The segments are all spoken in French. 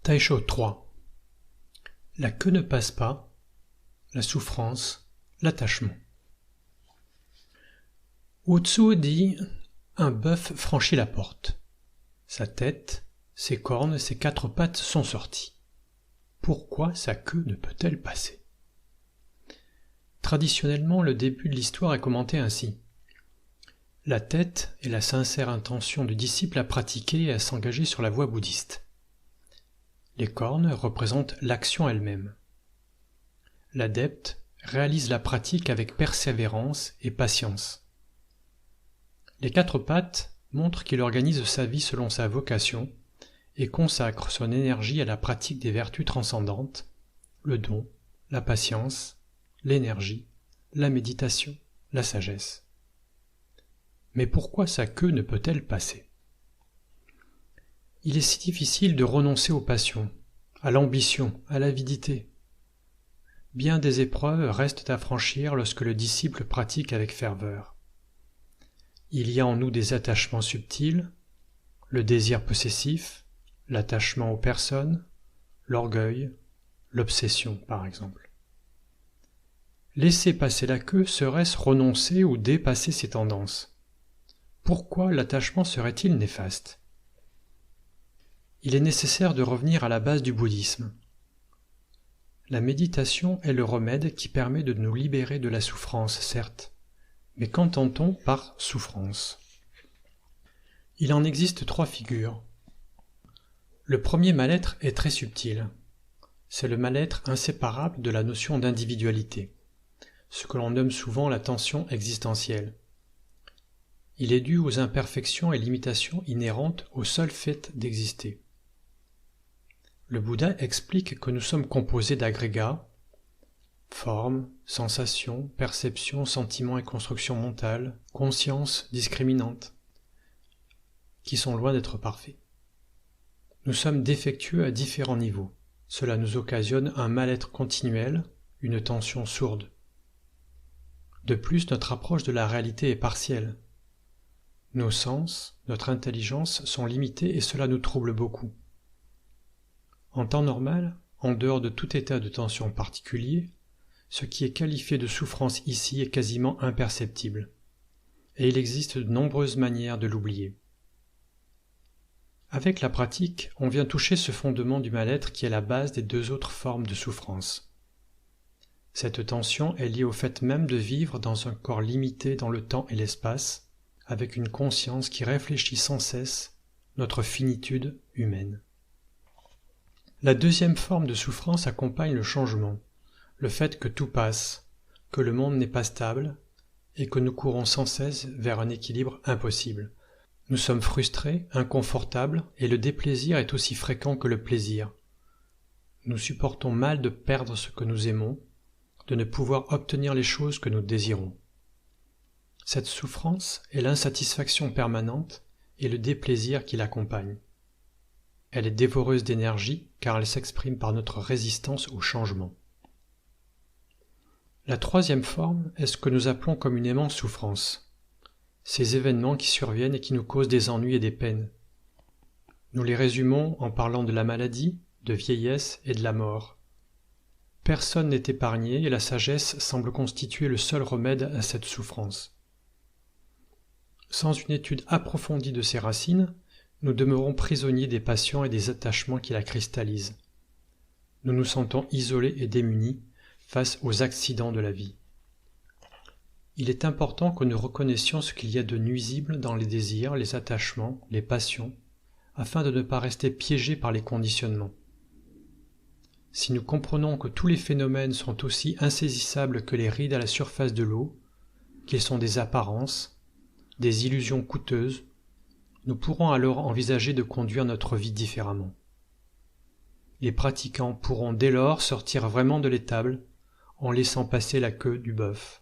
Taisho 3. La queue ne passe pas, la souffrance, l'attachement. Wu-Tzu dit « Un bœuf franchit la porte. Sa tête, ses cornes, ses quatre pattes sont sorties. Pourquoi sa queue ne peut-elle passer ?» Traditionnellement, le début de l'histoire est commenté ainsi. La tête est la sincère intention du disciple à pratiquer et à s'engager sur la voie bouddhiste. Les cornes représentent l'action elle-même. L'adepte réalise la pratique avec persévérance et patience. Les quatre pattes montrent qu'il organise sa vie selon sa vocation et consacre son énergie à la pratique des vertus transcendantes, le don, la patience, l'énergie, la méditation, la sagesse. Mais pourquoi sa queue ne peut-elle passer ? Il est si difficile de renoncer aux passions, à l'ambition, à l'avidité. Bien des épreuves restent à franchir lorsque le disciple pratique avec ferveur. Il y a en nous des attachements subtils, le désir possessif, l'attachement aux personnes, l'orgueil, l'obsession par exemple. Laisser passer la queue serait-ce renoncer ou dépasser ces tendances ? Pourquoi l'attachement serait-il néfaste ? Il est nécessaire de revenir à la base du bouddhisme. La méditation est le remède qui permet de nous libérer de la souffrance, certes, mais qu'entend-on par souffrance ? Il en existe trois figures. Le premier mal-être est très subtil. C'est le mal-être inséparable de la notion d'individualité, ce que l'on nomme souvent la tension existentielle. Il est dû aux imperfections et limitations inhérentes au seul fait d'exister. Le Bouddha explique que nous sommes composés d'agrégats, formes, sensations, perceptions, sentiments et constructions mentales, consciences discriminantes, qui sont loin d'être parfaits. Nous sommes défectueux à différents niveaux. Cela nous occasionne un mal-être continuel, une tension sourde. De plus, notre approche de la réalité est partielle. Nos sens, notre intelligence sont limités et cela nous trouble beaucoup. En temps normal, en dehors de tout état de tension particulier, ce qui est qualifié de souffrance ici est quasiment imperceptible, et il existe de nombreuses manières de l'oublier. Avec la pratique, on vient toucher ce fondement du mal-être qui est la base des deux autres formes de souffrance. Cette tension est liée au fait même de vivre dans un corps limité dans le temps et l'espace, avec une conscience qui réfléchit sans cesse notre finitude humaine. La deuxième forme de souffrance accompagne le changement, le fait que tout passe, que le monde n'est pas stable et que nous courons sans cesse vers un équilibre impossible. Nous sommes frustrés, inconfortables et le déplaisir est aussi fréquent que le plaisir. Nous supportons mal de perdre ce que nous aimons, de ne pouvoir obtenir les choses que nous désirons. Cette souffrance est l'insatisfaction permanente et le déplaisir qui l'accompagne. Elle est dévoreuse d'énergie car elle s'exprime par notre résistance au changement. La troisième forme est ce que nous appelons communément souffrance. Ces événements qui surviennent et qui nous causent des ennuis et des peines. Nous les résumons en parlant de la maladie, de vieillesse et de la mort. Personne n'est épargné et la sagesse semble constituer le seul remède à cette souffrance. Sans une étude approfondie de ses racines, nous demeurons prisonniers des passions et des attachements qui la cristallisent. Nous nous sentons isolés et démunis face aux accidents de la vie. Il est important que nous reconnaissions ce qu'il y a de nuisible dans les désirs, les attachements, les passions, afin de ne pas rester piégés par les conditionnements. Si nous comprenons que tous les phénomènes sont aussi insaisissables que les rides à la surface de l'eau, qu'ils sont des apparences, des illusions coûteuses, nous pourrons alors envisager de conduire notre vie différemment. Les pratiquants pourront dès lors sortir vraiment de l'étable en laissant passer la queue du bœuf.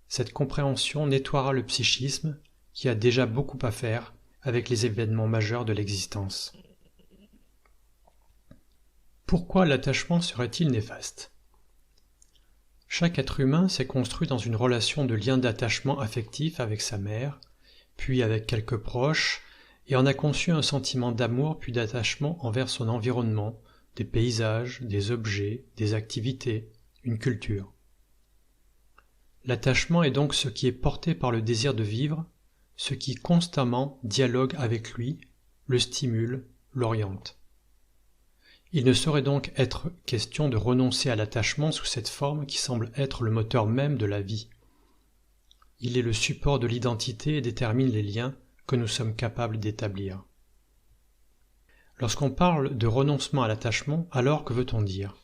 Cette compréhension nettoiera le psychisme qui a déjà beaucoup à faire avec les événements majeurs de l'existence. Pourquoi l'attachement serait-il néfaste ? Chaque être humain s'est construit dans une relation de lien d'attachement affectif avec sa mère, puis avec quelques proches, et en a conçu un sentiment d'amour puis d'attachement envers son environnement, des paysages, des objets, des activités, une culture. L'attachement est donc ce qui est porté par le désir de vivre, ce qui constamment dialogue avec lui, le stimule, l'oriente. Il ne saurait donc être question de renoncer à l'attachement sous cette forme qui semble être le moteur même de la vie. Il est le support de l'identité et détermine les liens que nous sommes capables d'établir. Lorsqu'on parle de renoncement à l'attachement, alors que veut-on dire ?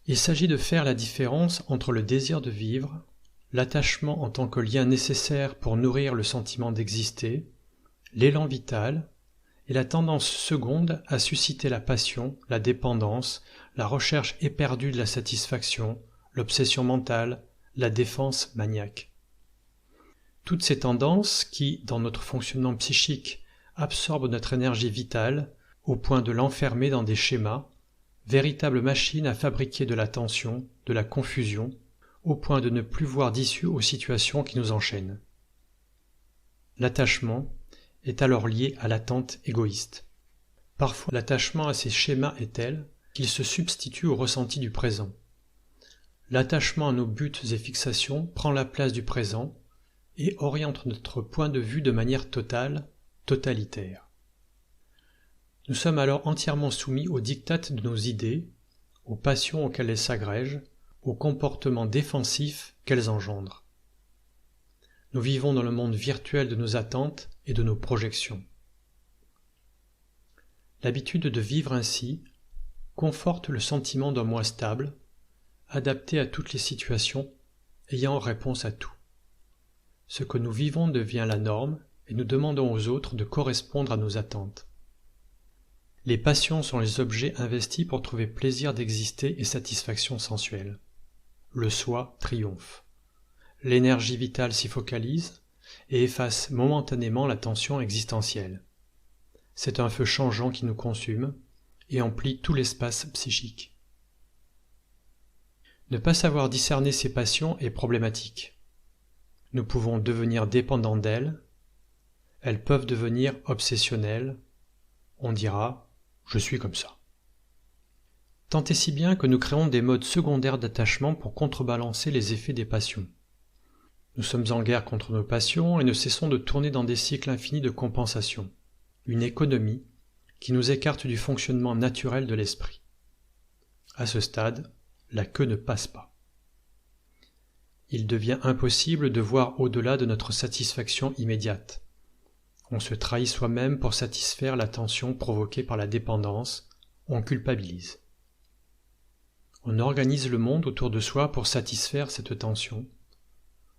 Il s'agit de faire la différence entre le désir de vivre, l'attachement en tant que lien nécessaire pour nourrir le sentiment d'exister, l'élan vital, et la tendance seconde à susciter la passion, la dépendance, la recherche éperdue de la satisfaction, l'obsession mentale, la défense maniaque. Toutes ces tendances qui, dans notre fonctionnement psychique, absorbent notre énergie vitale au point de l'enfermer dans des schémas, véritables machines à fabriquer de la tension, de la confusion, au point de ne plus voir d'issue aux situations qui nous enchaînent. L'attachement est alors lié à l'attente égoïste. Parfois, l'attachement à ces schémas est tel qu'il se substitue au ressenti du présent. L'attachement à nos buts et fixations prend la place du présent et oriente notre point de vue de manière totale, totalitaire. Nous sommes alors entièrement soumis aux diktats de nos idées, aux passions auxquelles elles s'agrègent, aux comportements défensifs qu'elles engendrent. Nous vivons dans le monde virtuel de nos attentes et de nos projections. L'habitude de vivre ainsi conforte le sentiment d'un moi stable, adapté à toutes les situations, ayant réponse à tout. Ce que nous vivons devient la norme et nous demandons aux autres de correspondre à nos attentes. Les passions sont les objets investis pour trouver plaisir d'exister et satisfaction sensuelle. Le soi triomphe. L'énergie vitale s'y focalise et efface momentanément la tension existentielle. C'est un feu changeant qui nous consume et emplit tout l'espace psychique. Ne pas savoir discerner ces passions est problématique. Nous pouvons devenir dépendants d'elles, elles peuvent devenir obsessionnelles, on dira « je suis comme ça ». Tant et si bien que nous créons des modes secondaires d'attachement pour contrebalancer les effets des passions. Nous sommes en guerre contre nos passions et ne cessons de tourner dans des cycles infinis de compensation, une économie qui nous écarte du fonctionnement naturel de l'esprit. À ce stade, la queue ne passe pas. Il devient impossible de voir au-delà de notre satisfaction immédiate. On se trahit soi-même pour satisfaire la tension provoquée par la dépendance, on culpabilise. On organise le monde autour de soi pour satisfaire cette tension.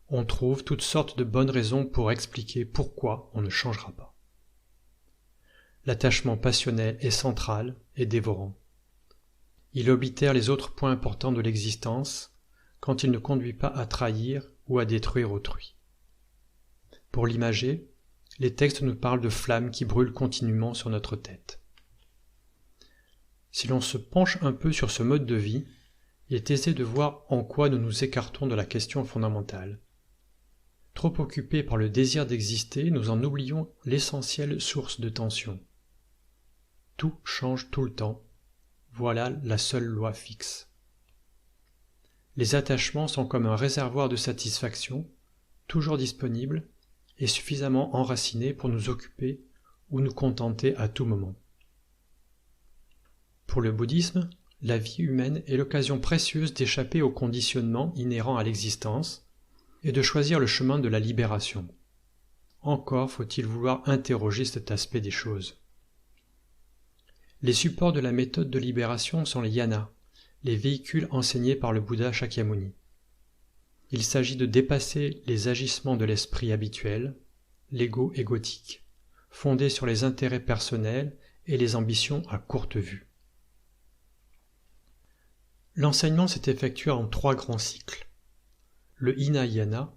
On trouve toutes sortes de bonnes raisons pour expliquer pourquoi on ne changera pas. L'attachement passionnel est central et dévorant. Il oblitère les autres points importants de l'existence quand il ne conduit pas à trahir ou à détruire autrui. Pour l'imager, les textes nous parlent de flammes qui brûlent continuellement sur notre tête. Si l'on se penche un peu sur ce mode de vie, il est aisé de voir en quoi nous nous écartons de la question fondamentale. Trop occupés par le désir d'exister, nous en oublions l'essentielle source de tension. Tout change tout le temps. Voilà la seule loi fixe. Les attachements sont comme un réservoir de satisfaction, toujours disponible et suffisamment enraciné pour nous occuper ou nous contenter à tout moment. Pour le bouddhisme, la vie humaine est l'occasion précieuse d'échapper au conditionnement inhérent à l'existence et de choisir le chemin de la libération. Encore faut-il vouloir interroger cet aspect des choses. Les supports de la méthode de libération sont les yanas, les véhicules enseignés par le Bouddha Shakyamuni. Il s'agit de dépasser les agissements de l'esprit habituel, l'ego égotique, fondé sur les intérêts personnels et les ambitions à courte vue. L'enseignement s'est effectué en 3 grands cycles. Le Hinayana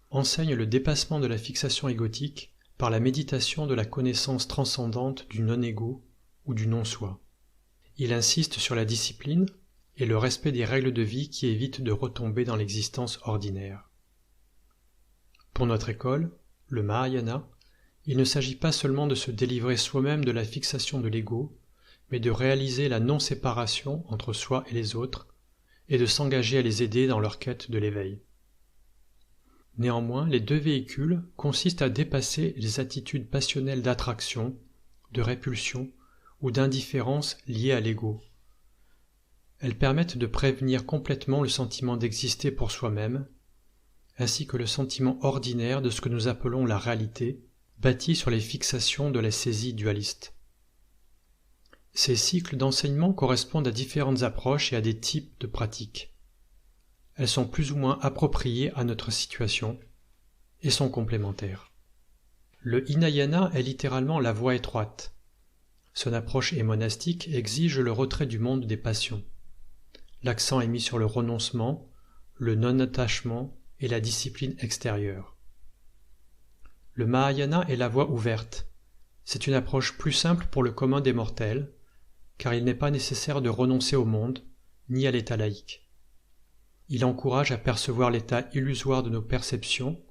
enseigne le dépassement de la fixation égotique par la méditation de la connaissance transcendante du non-ego ou du non-soi. Il insiste sur la discipline et le respect des règles de vie qui évitent de retomber dans l'existence ordinaire. Pour notre école, le Mahayana, il ne s'agit pas seulement de se délivrer soi-même de la fixation de l'ego, mais de réaliser la non-séparation entre soi et les autres, et de s'engager à les aider dans leur quête de l'éveil. Néanmoins, les deux véhicules consistent à dépasser les attitudes passionnelles d'attraction, de répulsion ou d'indifférence liées à l'ego. Elles permettent de prévenir complètement le sentiment d'exister pour soi-même, ainsi que le sentiment ordinaire de ce que nous appelons la réalité, bâti sur les fixations de la saisie dualiste. Ces cycles d'enseignement correspondent à différentes approches et à des types de pratiques. Elles sont plus ou moins appropriées à notre situation et sont complémentaires. Le Hinayana est littéralement la voie étroite. Son approche est monastique et exige le retrait du monde des passions. L'accent est mis sur le renoncement, le non-attachement et la discipline extérieure. Le Mahayana est la voie ouverte. C'est une approche plus simple pour le commun des mortels, car il n'est pas nécessaire de renoncer au monde, ni à l'état laïque. Il encourage à percevoir l'état illusoire de nos perceptions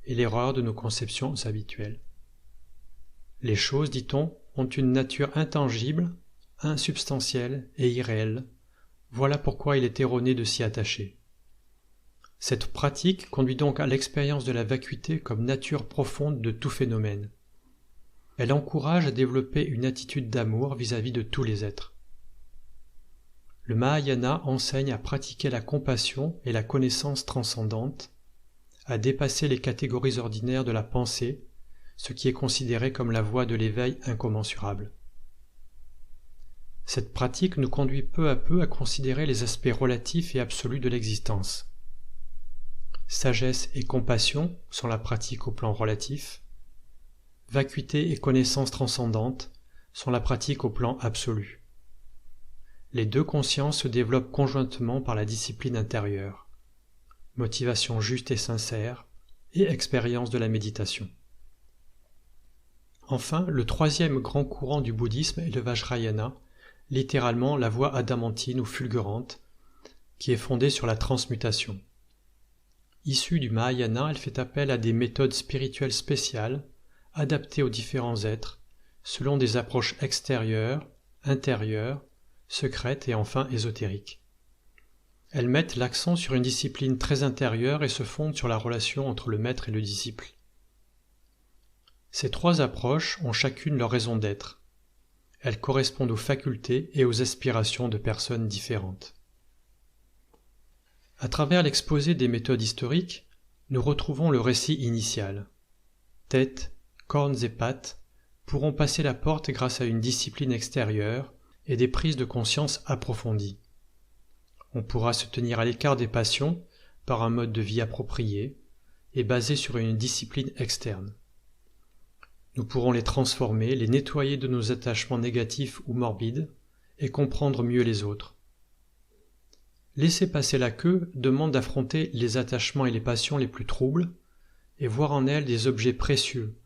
et l'erreur de nos conceptions habituelles. Les choses, dit-on, ont une nature intangible, insubstantielle et irréelle. Voilà pourquoi il est erroné de s'y attacher. Cette pratique conduit donc à l'expérience de la vacuité comme nature profonde de tout phénomène. Elle encourage à développer une attitude d'amour vis-à-vis de tous les êtres. Le Mahayana enseigne à pratiquer la compassion et la connaissance transcendante, à dépasser les catégories ordinaires de la pensée, ce qui est considéré comme la voie de l'éveil incommensurable. Cette pratique nous conduit peu à peu à considérer les aspects relatifs et absolus de l'existence. Sagesse et compassion sont la pratique au plan relatif. Vacuité et connaissance transcendante sont la pratique au plan absolu. Les deux consciences se développent conjointement par la discipline intérieure, motivation juste et sincère, et expérience de la méditation. Enfin, le troisième grand courant du bouddhisme est le Vajrayana, littéralement la voie adamantine ou fulgurante, qui est fondée sur la transmutation. Issue du Mahayana, elle fait appel à des méthodes spirituelles spéciales, adaptées aux différents êtres, selon des approches extérieures, intérieures, secrètes et enfin ésotériques. Elles mettent l'accent sur une discipline très intérieure et se fondent sur la relation entre le maître et le disciple. Ces trois approches ont chacune leur raison d'être. Elles correspondent aux facultés et aux aspirations de personnes différentes. À travers l'exposé des méthodes historiques, nous retrouvons le récit initial. Tête, cornes et pattes pourront passer la porte grâce à une discipline extérieure et des prises de conscience approfondies. On pourra se tenir à l'écart des passions par un mode de vie approprié et basé sur une discipline externe. Nous pourrons les transformer, les nettoyer de nos attachements négatifs ou morbides et comprendre mieux les autres. Laisser passer la queue demande d'affronter les attachements et les passions les plus troubles et voir en elles des objets précieux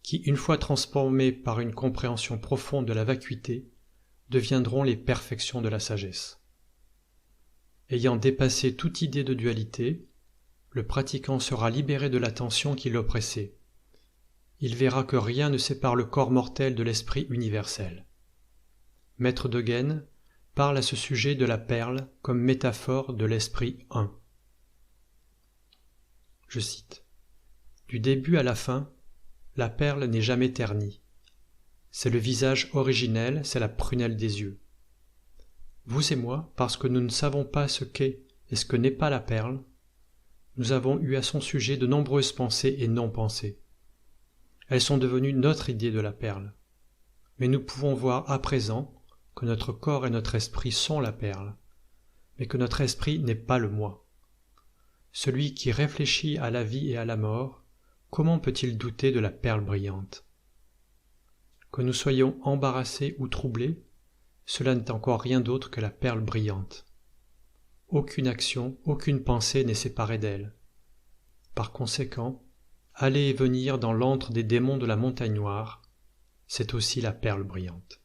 qui, une fois transformés par une compréhension profonde de la vacuité, deviendront les perfections de la sagesse. Ayant dépassé toute idée de dualité, le pratiquant sera libéré de la tension qui l'oppressait. Il verra que rien ne sépare le corps mortel de l'esprit universel. Maître de Guênes parle à ce sujet de la perle comme métaphore de l'esprit un. Je cite : « Du début à la fin, la perle n'est jamais ternie. C'est le visage originel, c'est la prunelle des yeux. Vous et moi, parce que nous ne savons pas ce qu'est et ce que n'est pas la perle, nous avons eu à son sujet de nombreuses pensées et non-pensées. Elles sont devenues notre idée de la perle. Mais nous pouvons voir à présent que notre corps et notre esprit sont la perle, mais que notre esprit n'est pas le moi. Celui qui réfléchit à la vie et à la mort, comment peut-il douter de la perle brillante ? Que nous soyons embarrassés ou troublés, cela n'est encore rien d'autre que la perle brillante. Aucune action, aucune pensée n'est séparée d'elle. Par conséquent, aller et venir dans l'antre des démons de la montagne noire, c'est aussi la perle brillante.